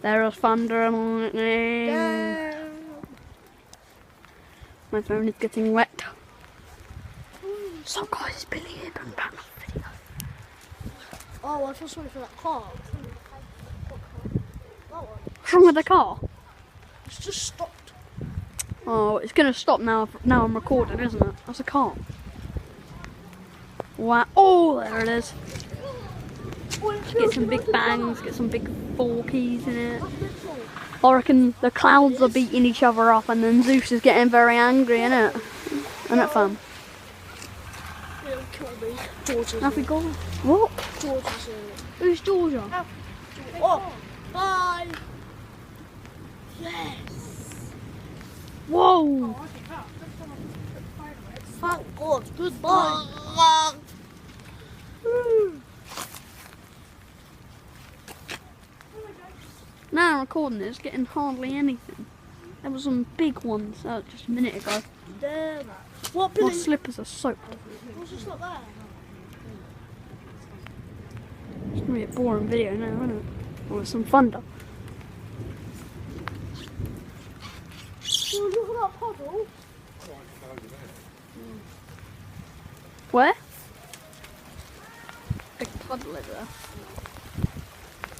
There was thunder and lightning. Yeah. My phone is getting wet. So guys, it's Billy here, bring back my video. Oh, I feel sorry for that car. That one. What's wrong with the car? It's just stopped. Oh, it's gonna stop now. Now I'm recording, isn't it? That's a car. Wow! Oh, there it is. Get some big bangs. Get some big forkies in it. I reckon the clouds are beating each other up, and then Zeus is getting very angry, innit? Isn't it fun? It'll kill me. George's Have we in it. got what? George's in it. Who's Georgia? Oh, bye. Yes. Whoa! Thank God. Goodbye. Now I'm recording this, getting hardly anything. There was some big ones just a minute ago. Damn. What My Billy? slippers are soaked. What's just like that? It's gonna be a boring video now, isn't it? Or some thunder. Oh, look at that puddle. Where? Big puddle over there.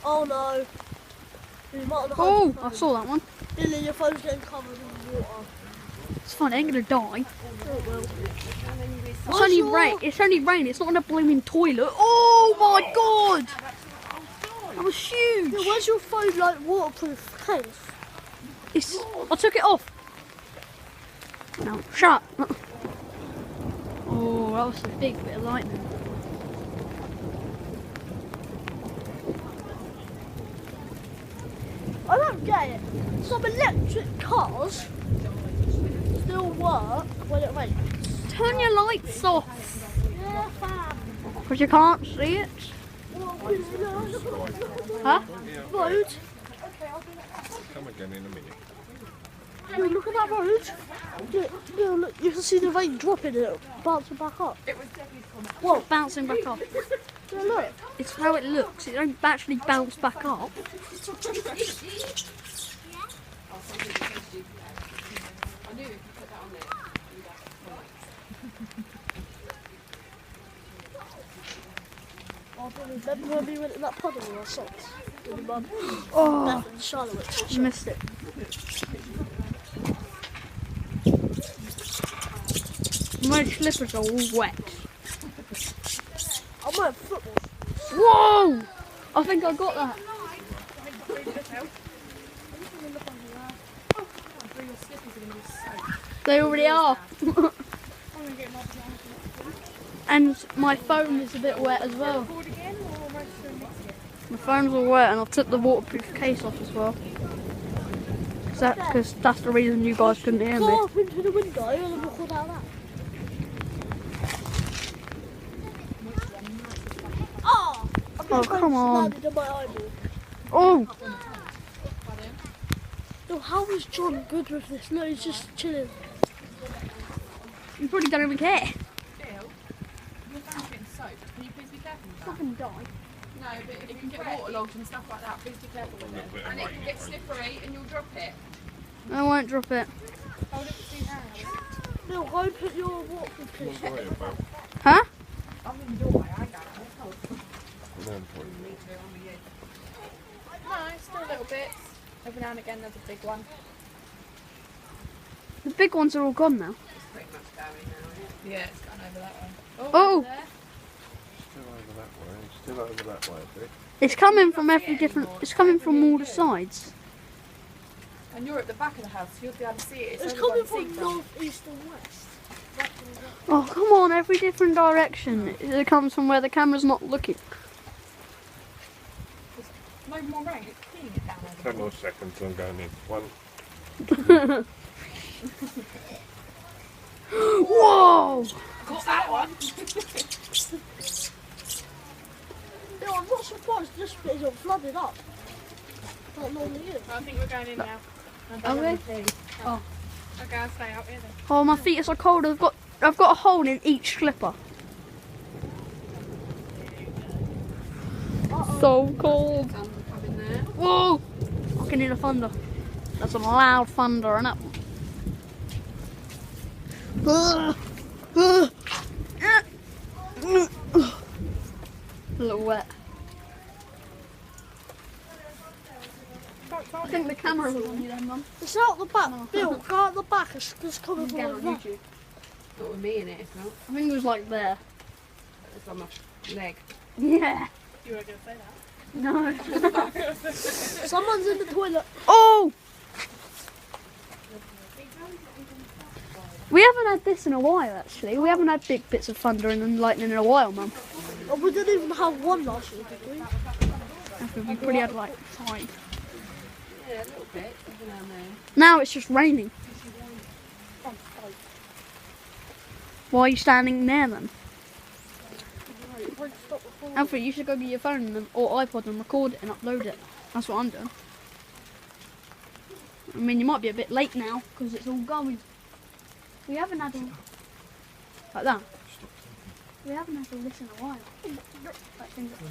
Oh no. You might have Oh, had your I phone. saw that one. Billy, your phone's getting covered in water. It's fine, I ain't gonna die. It will. It's only rain. It's only rain. It's not in a blooming toilet. Oh my god! That was huge. Yeah, where's your phone like waterproof case? It's, I took it off. No, shut up. Oh, that was a big bit of lightning. I don't get it. Some electric cars still work when it rains. Turn your lights off. Yeah, fam. Because you can't see it. Huh? Road. Come again in a minute. Yeah, look at that road. Yeah, look, you can see the rain dropping it, bouncing back up. What? Bouncing back up. Yeah, look. It's how it looks. It don't actually bounce back up. Oh, Billy, remember when we went in that puddle with our socks? With your mum? Oh, Beth and Charlotte. I missed it. My slippers are all wet. I'm wearing football. Whoa! I think I got that. They already are. And my phone is a bit wet as well. My phone's all wet and I took the waterproof case off as well. Because that's the reason you guys couldn't hear me. Go up into the window and record out that. Oh! Oh, come on. Landed on my eyeball. Oh! No, how is John good with this? No, he's just chilling. You probably don't even care. Your phone's getting soaked. Can you please be careful with that? Fucking die. No, but if you can get waterlogged and stuff like that, please be careful with it. And it can get slippery and you'll drop it. I won't drop it. Hold it for 2 hands. No, go put your waterproof case. Worry about Huh? I'm in your way, I got it. them for you. No, still little bits. Every now and again there's a big one. The big ones are all gone now. It's pretty much going now. Yeah, it's gone over that way. Oh. Over there. Still over that way. Still over that way a bit. It's coming from every different. It's coming from all the sides. And you're at the back of the house, so you'll be able to see it. It's only coming one from seat north, east and west. Oh come on! Every different direction. It comes from where the camera's not looking. No more rain, it's cleaning it down over 10 more seconds, I'm going in. 1, Whoa! Got that one. No, I'm not surprised this bit isn't flooded up. Like normally is. I think we're going in now. Are we? Oh. Okay, I'll stay out here then. Oh, my feet are so cold. I've got a hole in each slipper. So cold. Come in there. Whoa! fucking hear the thunder. That's some loud thunder and that. A little wet. I think the camera was on you then, Mum. It's out the back. Bill, go out the back. It's coming It's from down the on back. YouTube. Not with me in it, if not. I think it was like there. It's on my leg. Yeah. You were going to say that. No. Someone's in the toilet. Oh! We haven't had this in a while, actually. We haven't had big bits of thunder and lightning in a while, Mum. Oh, we didn't even have one last year, did we? I think we probably had like 5. Yeah, a little bit. Every now and then. Now it's just raining. Why are you standing there then? Alfred, you should go get your phone or iPod and record it and upload it. That's what I'm doing. I mean, you might be a bit late now because it's all going. We haven't had all like that. We haven't had all this in a while. Like things like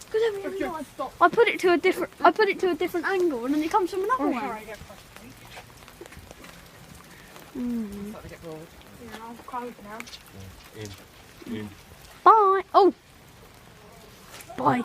because every time I put it to a different angle and then it comes from another way. It's like they get bored. Yeah, I'll close now. In. Bye. Oh. Bye.